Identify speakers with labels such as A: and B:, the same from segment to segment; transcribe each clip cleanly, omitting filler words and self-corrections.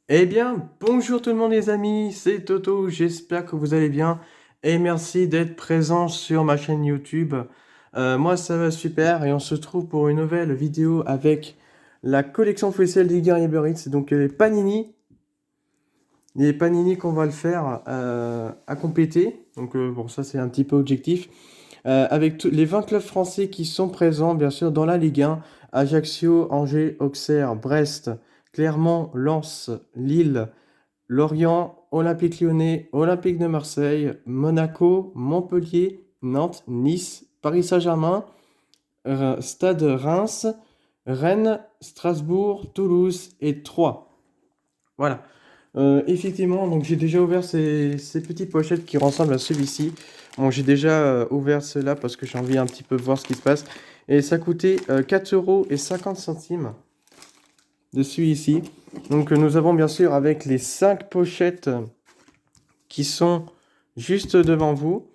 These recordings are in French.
A: Eh bien, bonjour tout le monde les amis, c'est Toto, j'espère que vous allez bien et merci d'être présent sur ma chaîne YouTube. Moi ça va super et on se trouve pour une nouvelle vidéo avec la collection officielle des Uber Eats, donc les panini qu'on va le faire à compléter. Donc bon ça c'est un petit peu objectif. Avec les 20 clubs français qui sont présents, bien sûr, dans la Ligue 1, Ajaccio, Angers, Auxerre, Brest, Clermont, Lens, Lille, Lorient, Olympique Lyonnais, Olympique de Marseille, Monaco, Montpellier, Nantes, Nice, Paris Saint-Germain, Stade Reims, Rennes, Strasbourg, Toulouse et Troyes. Voilà. Effectivement, donc j'ai déjà ouvert ces petites pochettes qui ressemblent à celui-ci. Bon, j'ai déjà ouvert cela parce que j'ai envie un petit peu voir ce qui se passe. Et ça coûtait 4,50 € de celui-ci. Donc nous avons bien sûr avec les 5 pochettes qui sont juste devant vous.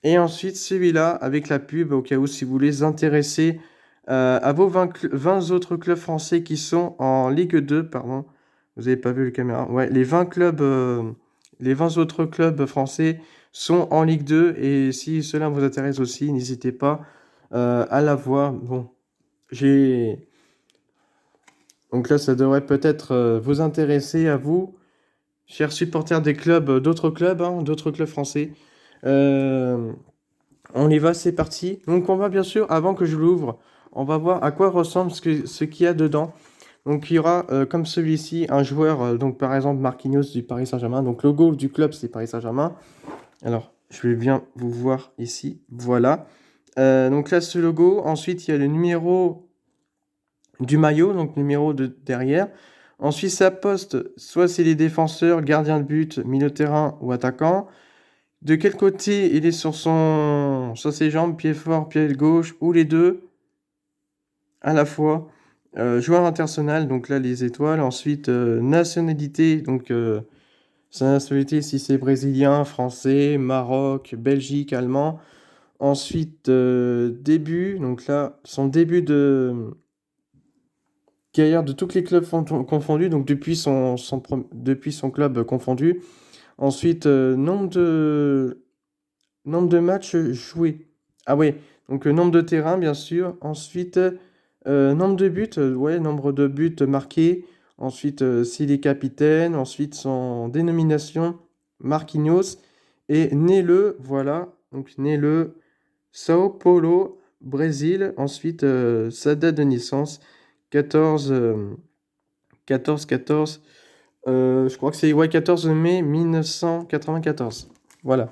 A: Et ensuite celui-là avec la pub au cas où si vous voulez intéresser à vos 20 autres clubs français qui sont en Ligue 2, pardon. Vous n'avez pas vu le caméra. Ouais, les 20 autres clubs français sont en Ligue 2 et si cela vous intéresse aussi, n'hésitez pas à la voir. Bon, j'ai donc là ça devrait peut-être vous intéresser à vous, chers supporters des clubs, d'autres clubs, hein, d'autres clubs français. Euh, on y va, c'est parti. Donc on va bien sûr, avant que je l'ouvre, on va voir à quoi ressemble ce qu'il y a dedans. Donc il y aura, comme celui-ci, un joueur, donc par exemple Marquinhos du Paris Saint-Germain. Donc le logo du club, c'est Paris Saint-Germain. Alors, je vais bien vous voir ici. Voilà. Donc là, ce logo. Ensuite, il y a le numéro du maillot, donc numéro de derrière. Ensuite, sa poste, soit c'est les défenseurs, gardien de but, milieu de terrain ou attaquant. De quel côté il est sur ses jambes, pied fort, pied gauche, ou les deux à la fois. Joueur international, donc là les étoiles. Ensuite, nationalité, donc sa nationalité si c'est brésilien, français, Maroc, Belgique, allemand. Ensuite, début, donc là son début de carrière de tous les clubs confondus, donc depuis son club confondu. Ensuite, nombre de matchs joués. Ah oui, donc le nombre de terrains, bien sûr. Ensuite, nombre de buts, ouais, nombre de buts marqués. Ensuite, s'il est capitaine. Ensuite, son dénomination, Marquinhos. Et né le, voilà, donc né le Sao Paulo, Brésil. Ensuite, sa date de naissance, 14, 14, je crois que c'est ouais, 14 mai 1994. Voilà.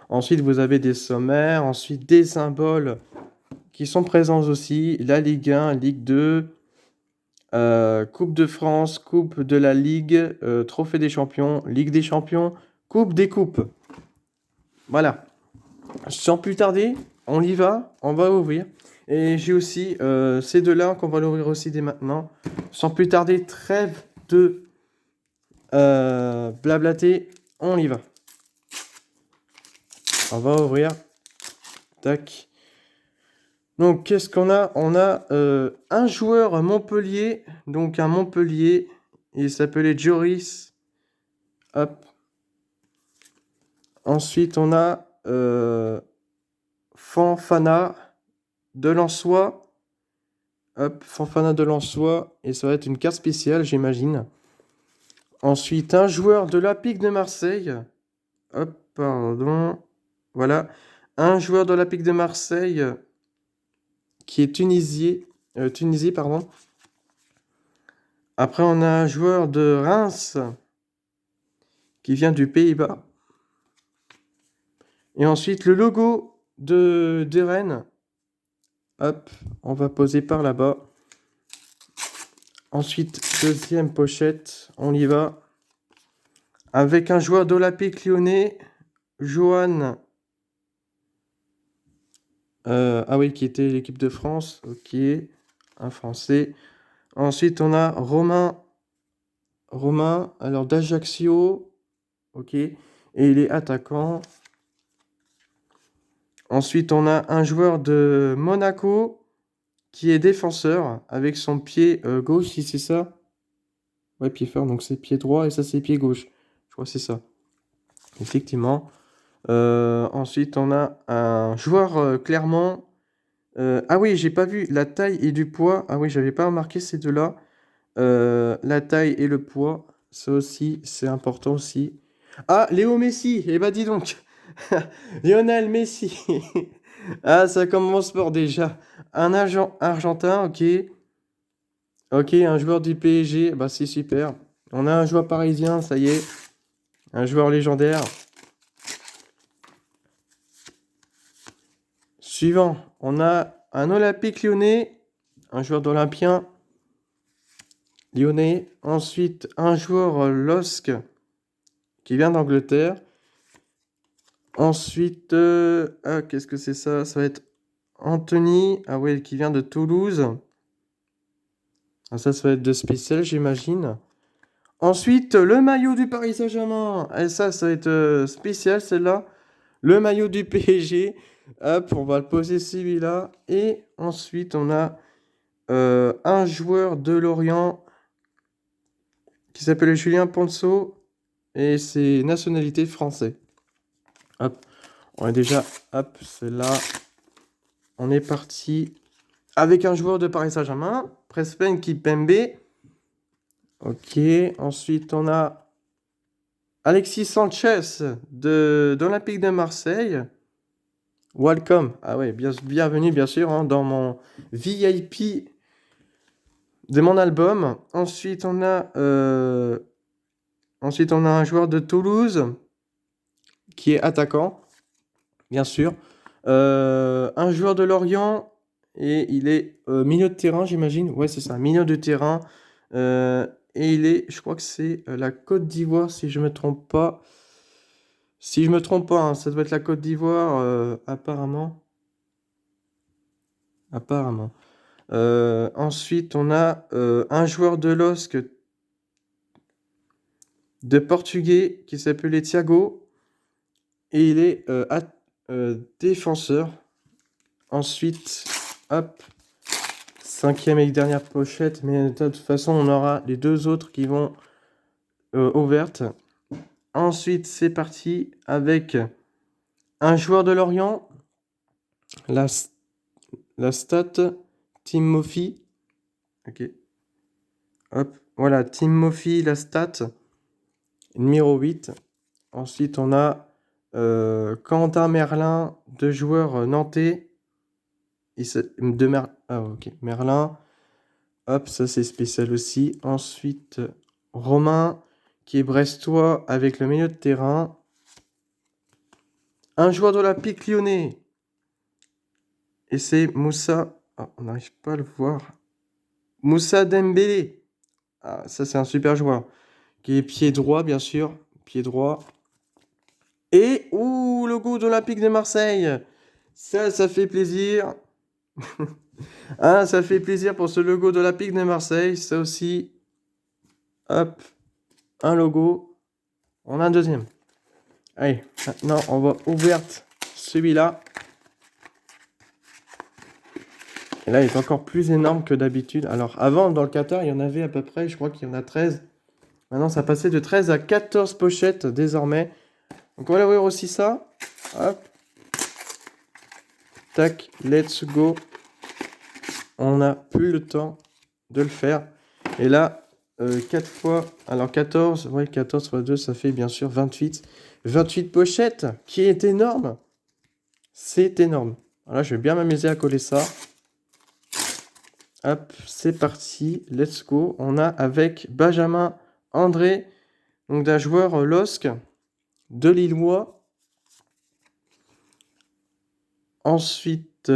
A: Ensuite, vous avez des sommaires, ensuite des symboles qui sont présents aussi. La Ligue 1, Ligue 2, Coupe de France, Coupe de la Ligue, Trophée des Champions, Ligue des Champions, Coupe des Coupes. Voilà. Sans plus tarder, on y va, on va ouvrir. Et j'ai aussi ces deux-là qu'on va l'ouvrir aussi dès maintenant. Sans plus tarder, trêve de blablater, on y va. On va ouvrir. Tac. Donc, qu'est-ce qu'on a? On a un joueur à Montpellier. Donc, un Montpellier. Il s'appelait Joris. Hop. Ensuite, on a Fanfana de Lensois. Hop, Fanfana de Lensois. Et ça va être une carte spéciale, j'imagine. Ensuite, un joueur de l'Olympique de Marseille. Hop, pardon. Voilà. Un joueur de l'Olympique de Marseille qui est Tunisie, pardon. Après, on a un joueur de Reims qui vient du Pays-Bas. Et ensuite, le logo de Rennes. Hop, on va poser par là-bas. Ensuite, deuxième pochette, on y va. Avec un joueur d'Olympique Lyonnais, Johan. Ah oui, qui était l'équipe de France. Ok, un Français. Ensuite, on a Romain, alors d'Ajaccio. Ok, et il est attaquant. Ensuite, on a un joueur de Monaco qui est défenseur avec son pied gauche, si c'est ça. Ouais, pied fort, donc c'est pied droit et ça, c'est pied gauche. Je crois que c'est ça. Effectivement. Ensuite, on a un joueur clairement. Ah oui, j'ai pas vu la taille et du poids. Ah oui, j'avais pas remarqué ces deux-là. La taille et le poids, ça aussi, c'est important aussi. Ah, Léo Messi, eh ben dis donc. Lionel Messi. Ah, ça commence fort déjà. Un agent argentin, ok. Ok, un joueur du PSG, bah c'est super. On a un joueur parisien, ça y est. Un joueur légendaire. Suivant, on a un Olympique lyonnais, un joueur d'Olympien lyonnais. Ensuite, un joueur LOSC qui vient d'Angleterre. Ensuite, ah, qu'est-ce que c'est ça? Ça va être Anthony, ah ouais, qui vient de Toulouse. Ah, ça va être de spécial, j'imagine. Ensuite, le maillot du Paris Saint-Germain. Et ça va être spécial, celle-là. Le maillot du PSG. Hop, on va le poser celui-là. Et ensuite, on a un joueur de Lorient qui s'appelle Julien Ponceau. Et c'est nationalité français. Hop, on est déjà, hop, c'est là. On est parti avec un joueur de Paris Saint-Germain, Prespen Kipembe. Ok, ensuite on a Alexis Sanchez d'Olympique de Marseille. Welcome. Ah ouais, bienvenue bien sûr hein, dans mon VIP de mon album. Ensuite on a un joueur de Toulouse qui est attaquant, bien sûr. Un joueur de Lorient et il est milieu de terrain, j'imagine. Ouais, c'est ça, milieu de terrain. Et je crois que c'est la Côte d'Ivoire, si je me trompe pas. Si je me trompe pas, hein, ça doit être la Côte d'Ivoire, apparemment. Apparemment. Ensuite, on a un joueur de LOSC de portugais qui s'appelait Thiago. Et il est défenseur. Ensuite, hop, cinquième et dernière pochette, mais de toute façon, on aura les deux autres qui vont ouvertes. Ensuite, c'est parti avec un joueur de Lorient, la stat Timothy. Ok. Hop, voilà, Timothy, la stat, numéro 8. Ensuite, on a Quentin Merlin, deux joueurs nantais. Ah, ok, Merlin. Hop, ça c'est spécial aussi. Ensuite, Romain, qui est brestois avec le milieu de terrain. Un joueur d'Olympique lyonnais. Et c'est Moussa. Ah, on n'arrive pas à le voir. Moussa Dembélé. Ah, ça c'est un super joueur. Qui est pied droit, bien sûr. Pied droit. Et, ouh, logo d'Olympique de Marseille. Ça fait plaisir. Ah, ça fait plaisir pour ce logo d'Olympique de Marseille. Ça aussi. Hop, un logo. On a un deuxième. Allez, maintenant on va ouvrir celui-là. Et là, il est encore plus énorme que d'habitude. Alors, avant, dans le Qatar, il y en avait à peu près, je crois qu'il y en a 13. Maintenant, ça passait de 13 à 14 pochettes désormais. Donc, on va ouvrir aussi ça. Hop. Tac, let's go. On n'a plus le temps de le faire. Et là, 4 fois, alors 14, ouais, 14 fois 2, ça fait bien sûr 28. 28 pochettes, qui est énorme. C'est énorme. Alors là, je vais bien m'amuser à coller ça. Hop, c'est parti, let's go. On a avec Benjamin André, donc d'un joueur LOSC de Lillois. Ensuite,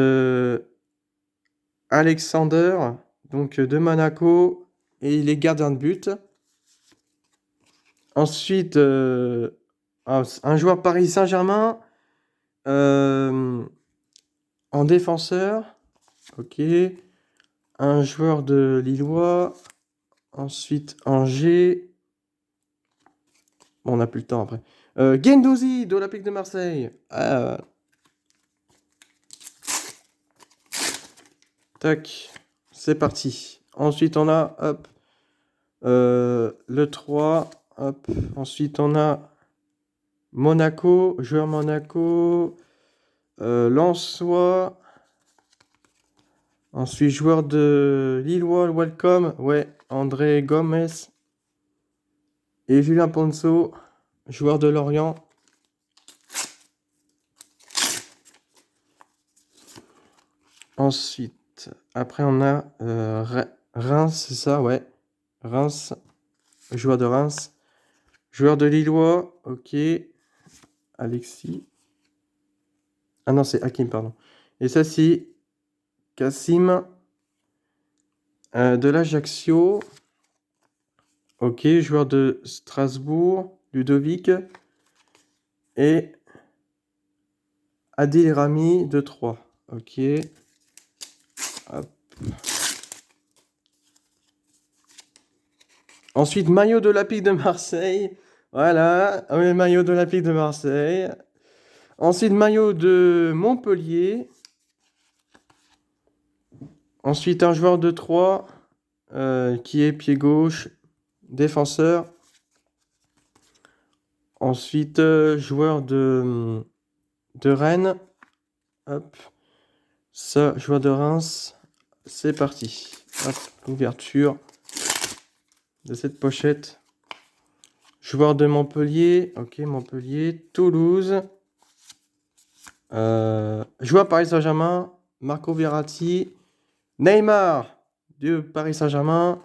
A: Alexander, donc de Monaco, et il est gardien de but. Ensuite, un joueur Paris Saint-Germain en défenseur. Ok. Un joueur de Lillois. Ensuite, Angers. Bon, on n'a plus le temps après. Guendouzi d'Olympique de Marseille. Tac. C'est parti. Ensuite, on a hop, le 3. Hop. Ensuite, on a Monaco, joueur Monaco, Lensois. Ensuite, joueur de Lillois, Welcome, ouais, André Gomez. Et Julien Ponceau, joueur de Lorient. Ensuite, après on a Reims, c'est ça, ouais. Reims, joueur de Reims. Joueur de Lillois, ok. Alexis. Ah non, c'est Hakim, pardon. Et ça, c'est Kassim de l'Ajaccio. Ok, joueur de Strasbourg, Ludovic. Et Adil Rami de 3. Ok. Hop. Ensuite, maillot de l'Olympique de Marseille. Voilà, oui, maillot de l'Olympique de Marseille. Ensuite, maillot de Montpellier. Ensuite, un joueur de 3 qui est pied gauche, défenseur. Ensuite, joueur de Rennes. Hop. Ça, joueur de Reims. C'est parti. Hop, l'ouverture de cette pochette. Joueur de Montpellier. Ok, Montpellier. Toulouse. Joueur Paris Saint-Germain. Marco Verratti. Neymar du Paris Saint-Germain.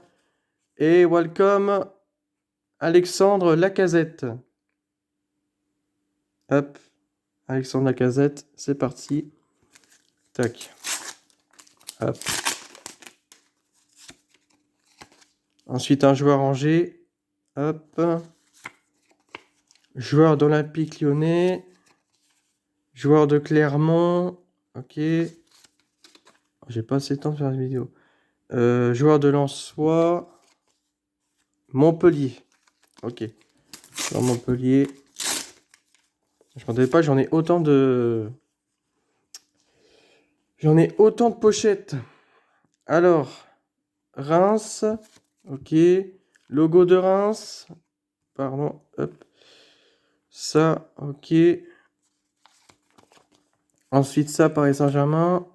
A: Et welcome Alexandre Lacazette. Hop. Alexandre Lacazette. C'est parti. Tac. Hop. Ensuite, un joueur Angers. Hop. Joueur d'Olympique Lyonnais. Joueur de Clermont. Ok. J'ai pas assez de temps de faire une vidéo. Joueur de Lensois. Montpellier. Ok. Dans Montpellier. Je m'attendais pas, j'en ai autant de pochettes. Alors, Reims. Ok. Logo de Reims. Pardon. Hop. Ça, ok. Ensuite, ça, Paris Saint-Germain.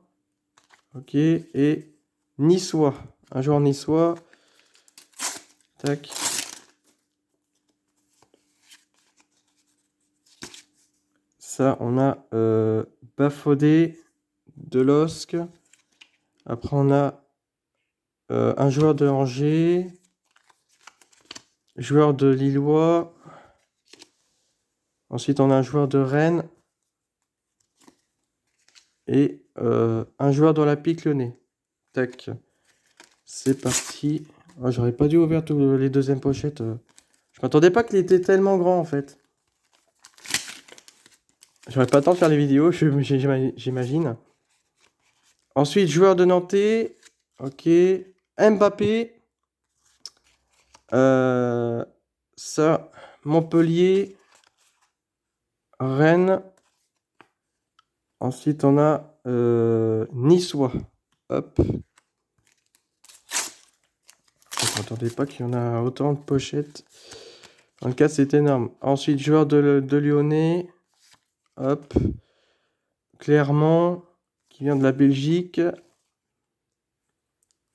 A: Ok. Et Niçois. Un joueur niçois. Tac. Ça, on a Bafodé de LOSC. Après, on a un joueur de Angers. Joueur de Lillois. Ensuite, on a un joueur de Rennes. Et un joueur d'Olympique Lyonnais. Tac. C'est parti. Oh, j'aurais pas dû ouvrir tous les deuxièmes pochettes. Je m'attendais pas qu'il était tellement grand en fait. J'aurais pas le temps de faire les vidéos, j'imagine. Ensuite, joueur de Nantais. Ok. Mbappé. Ça. Montpellier. Rennes. Ensuite, on a Niçois. Hop. Je m'attendais pas qu'il y en a autant de pochettes. En tout cas, c'est énorme. Ensuite, joueur de Lyonnais. Hop. Clermont, qui vient de la Belgique.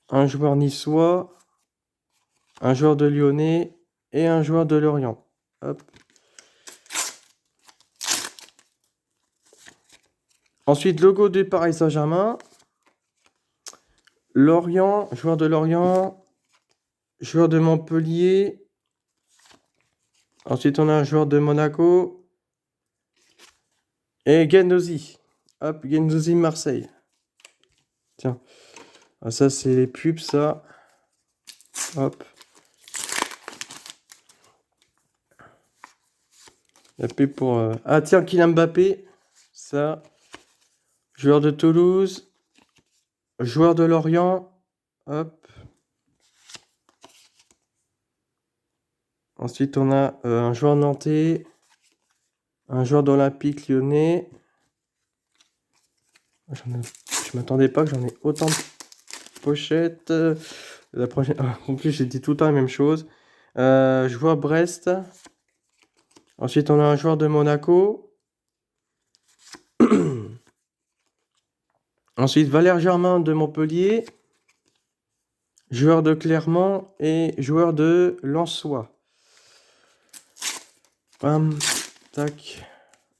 A: Un joueur niçois. Un joueur de Lyonnais. Et un joueur de Lorient. Hop. Ensuite, logo du Paris Saint-Germain. Lorient, joueur de Lorient. Joueur de Montpellier. Ensuite, on a un joueur de Monaco. Et Guendouzi. Hop, Guendouzi Marseille. Tiens. Ah, ça, c'est les pubs, ça. Hop. La pub pour... Ah, tiens, Kylian Mbappé. Ça. Joueur de Toulouse. Joueur de Lorient. Hop. Ensuite, on a un joueur nantais. Un joueur d'Olympique Lyonnais. Je m'attendais pas que j'en ai autant de pochettes. La prochaine... En plus, j'ai dit tout le temps la même chose. Joueur Brest. Ensuite, on a un joueur de Monaco. Ensuite, Valère Germain de Montpellier. Joueur de Clermont et joueur de Lensois. Bam, tac.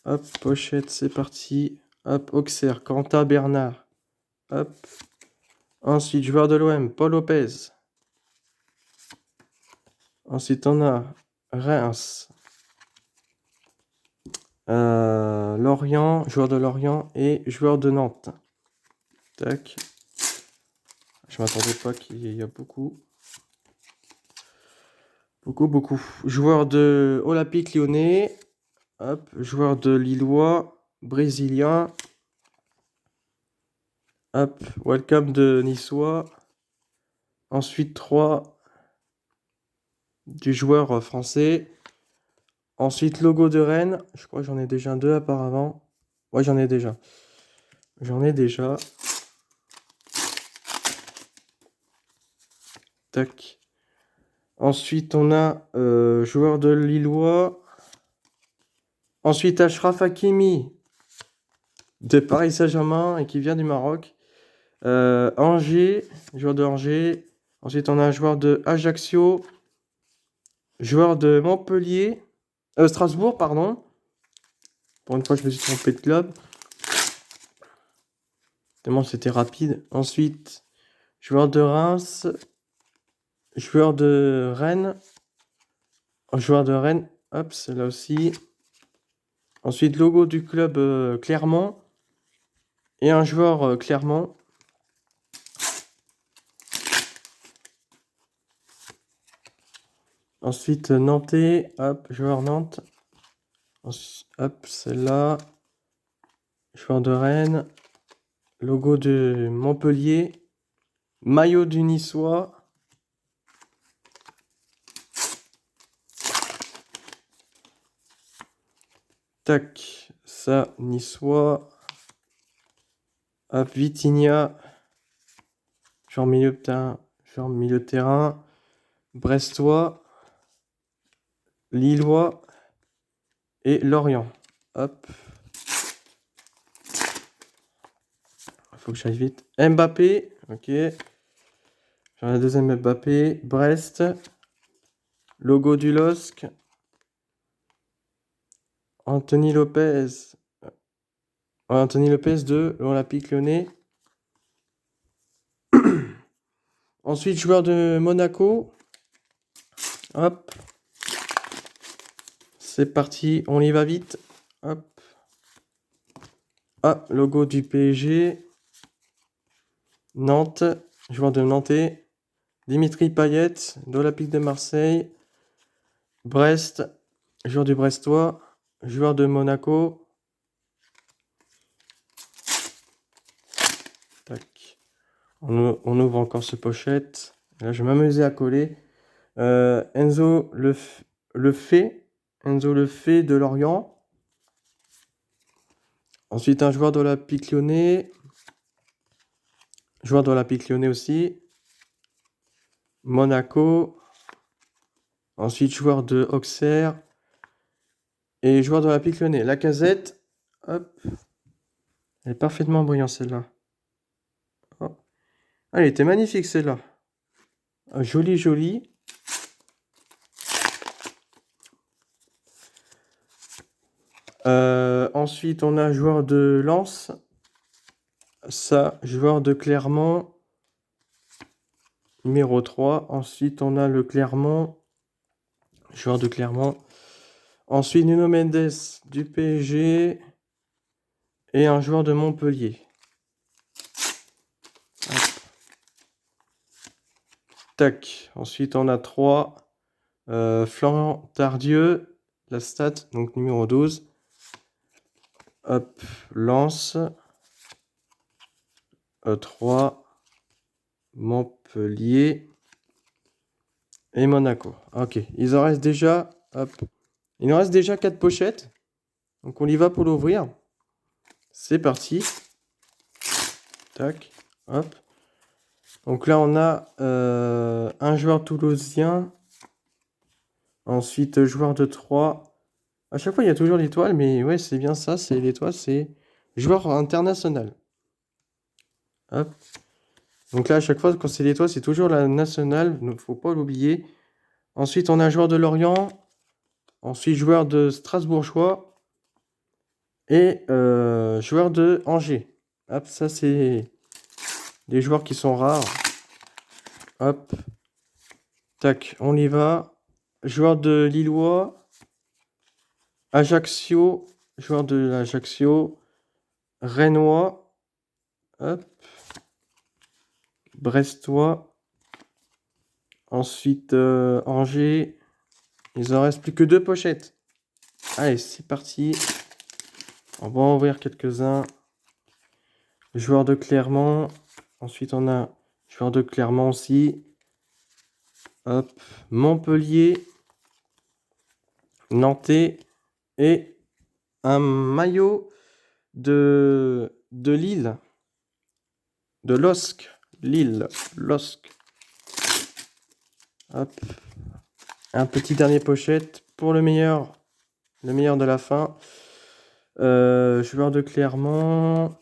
A: Hop, pochette, c'est parti. Hop, Auxerre, Quentin Bernard. Hop. Ensuite, joueur de l'OM, Paul Lopez. Ensuite, on a Reims. Lorient, joueur de Lorient et joueur de Nantes. Tac. Je m'attendais pas qu'il y a beaucoup. Beaucoup. Joueur de Olympique Lyonnais. Hop. Joueur de Lillois. Brésilien. Hop. Welcome de Niçois. Ensuite, 3 du joueur français. Ensuite, logo de Rennes. Je crois que j'en ai déjà 2 apparemment. Ouais, j'en ai déjà. Tac. Ensuite, on a joueur de Lillois. Ensuite, Achraf Hakimi de Paris Saint-Germain et qui vient du Maroc. Angers, joueur de Angers. Ensuite, on a un joueur de Ajaccio. Joueur de Montpellier. Strasbourg, pardon. Pour une fois, je me suis trompé de club. Tellement c'était rapide. Ensuite, joueur de Reims. Joueur de Rennes. Joueur de Rennes. Hop, c'est là aussi. Ensuite, logo du club Clermont. Et un joueur Clermont. Ensuite, Nantais. Hop, joueur Nantes. Ensuite, hop, celle-là. Joueur de Rennes. Logo de Montpellier. Maillot du Niçois. Tac, ça, Niçois. Hop, Vitinha. Genre milieu de terrain. Brestois. Lillois. Et Lorient. Hop. Faut que j'aille vite. Mbappé. Ok. J'en ai un deuxième Mbappé. Brest. Logo du LOSC. Anthony Lopez. Anthony Lopez de l'Olympique Lyonnais. Ensuite, joueur de Monaco. Hop. C'est parti, on y va vite. Hop. Ah, logo du PSG. Nantes, joueur de Nantais. Dimitri Payet, de l'Olympique de Marseille. Brest, joueur du Brestois. Joueur de Monaco. Tac. On ouvre encore ce pochette. Là, je vais m'amuser à coller. Enzo Lefebvre de Lorient. Ensuite, un joueur de l'Olympique Lyonnais. Joueur de l'Olympique Lyonnais aussi. Monaco. Ensuite, joueur de Auxerre. Et joueur de l'Olympique Lyonnais. Lacazette. Hop. Elle est parfaitement brillante celle-là. Oh. Ah, elle était magnifique celle-là. Jolie. Ensuite, on a joueur de Lens. Ça, joueur de Clermont. Numéro 3. Ensuite, on a le Clermont. Joueur de Clermont. Ensuite, Nuno Mendes du PSG. Et un joueur de Montpellier. Hop. Tac. Ensuite, on a 3. Florent Tardieu. La stat, donc numéro 12. Hop. Lens. 3. Montpellier. Et Monaco. Ok. Il en reste déjà. Hop. Il nous reste déjà 4 pochettes. Donc on y va pour l'ouvrir. C'est parti. Tac. Hop. Donc là on a un joueur toulousien. Ensuite, joueur de 3. À chaque fois, il y a toujours l'étoile, mais ouais, c'est bien ça, c'est l'étoile, c'est joueur international. Hop. Donc là, à chaque fois, quand c'est l'étoile, c'est toujours la nationale, il ne faut pas l'oublier. Ensuite, on a joueur de Lorient. Ensuite, joueur de Strasbourgeois. Et joueur de Angers. Hop, ça, c'est des joueurs qui sont rares. Hop. Tac, on y va. Joueur de Lillois. Ajaccio. Joueur de l'Ajaccio. Rennois. Hop. Brestois. Ensuite, Angers. Il en reste plus que 2 pochettes. Allez, c'est parti. On va en ouvrir quelques-uns. Joueur de Clermont. Ensuite, on a joueur de Clermont aussi. Hop. Montpellier. Nantais. Et un maillot de Lille. De LOSC. Lille. LOSC. Hop. Un petit dernier pochette pour le meilleur. Le meilleur de la fin. Joueur de Clermont.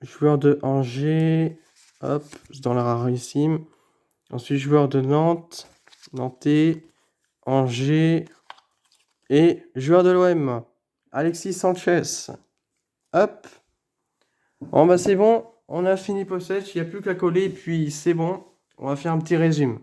A: Joueur de Angers. Hop. Dans la rarissime. Ensuite, joueur de Nantes. Nantais. Angers. Et joueur de l'OM. Alexis Sanchez. Hop. Bon, bah c'est bon. On a fini possèche. Il n'y a plus qu'à coller. Et puis, c'est bon. On va faire un petit résumé.